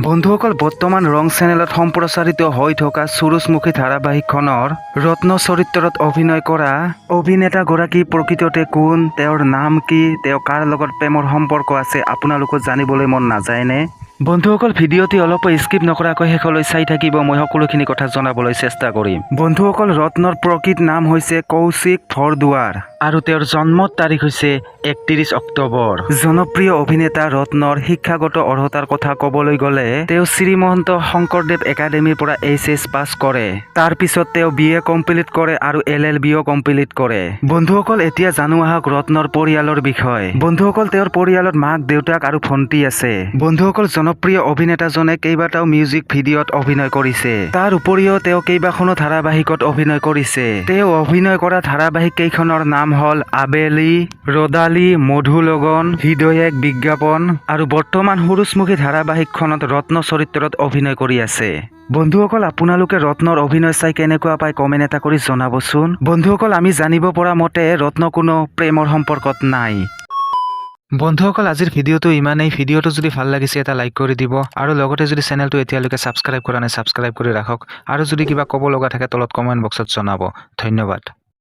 বন্ধুসকল বৰ্তমান ৰং চেনেলত সম্প্ৰচাৰিত হৈ থকা সূৰুজমুখী ধাৰাবাহিকখনৰ ৰত্ন চৰিত্ৰত অভিনয় কৰা অভিনেতাগৰাকী প্ৰকৃততে কোন, তেওঁৰ নাম কি, তেওঁ কাৰ লগত প্ৰেমৰ সম্পৰ্ক আছে আপোনালোকক জানিবলৈ মন নাযায়নে? বন্ধুসকল ভিডিঅ'টি অলপ স্কিপ নকৰাকৈ শেষলৈ চাই থাকিব, মই সকলোখিনি কথা জনাবলৈ চেষ্টা কৰিম। বন্ধুসকল ৰত্নৰ প্ৰকৃত নাম হৈছে কৌশিক ভৰদুৱাৰ আৰু তেওঁৰ জন্মৰ তাৰিখ হৈছে 31 অক্টোবৰ। জনপ্ৰিয় অভিনেতা ৰত্নৰ শিক্ষাগত অৰ্হতাৰ কথা ক'বলৈ গ'লে তেওঁ শ্ৰীমন্ত শংকৰদেৱ একাডেমীৰ পৰা HS পাছ কৰে। তাৰ পিছত তেওঁ BA কমপ্লিট কৰে আৰু LLBও কমপ্লিট কৰে। বন্ধুসকল এতিয়া জানো আহক ৰত্নৰ পৰিয়ালৰ বিষয়ে। বন্ধুসকল তেওঁৰ পৰিয়ালত মাক, দেউতাক আৰু ভণ্টি আছে। বন্ধুসকল জনপ্ৰিয় অভিনেতাজনে কেইবাটাও মিউজিক ভিডিঅ'ত অভিনয় কৰিছে। তাৰ উপৰিও তেওঁ কেইবাখনো ধাৰাবাহিকত অভিনয় কৰিছে। তেওঁ অভিনয় কৰা ধাৰাবাহিক কেইখনৰ নাম হ'ল আবেলি, ৰদালি, মধু লগন, হৃদয় এক বিজ্ঞাপন আৰু বৰ্তমান সূৰুজমুখী ধাৰাবাহিকখনত ৰত্ন চৰিত্ৰত অভিনয় কৰি আছে। বন্ধুসকল আপোনালোকে ৰত্নৰ অভিনয় চাই কেনেকুৱা পায় কমেণ্ট এটা কৰি জনাবচোন। বন্ধুসকল আমি জানিব পৰা মতে ৰত্ন কোনো প্ৰেমৰ সম্পৰ্কত নাই। বন্ধুসকল আজিৰ ভিডিঅ'টো ইমানেই। ভিডিঅ'টো যদি ভাল লাগিছে এটা লাইক কৰি দিব আৰু লগতে যদি চেনেলটো এতিয়ালৈকে ছাবস্ক্ৰাইব কৰা নাই ছাবস্ক্ৰাইব কৰি ৰাখক আৰু যদি কিবা ক'ব লগা থাকে তলত কমেণ্ট বক্সত জনাব। ধন্যবাদ।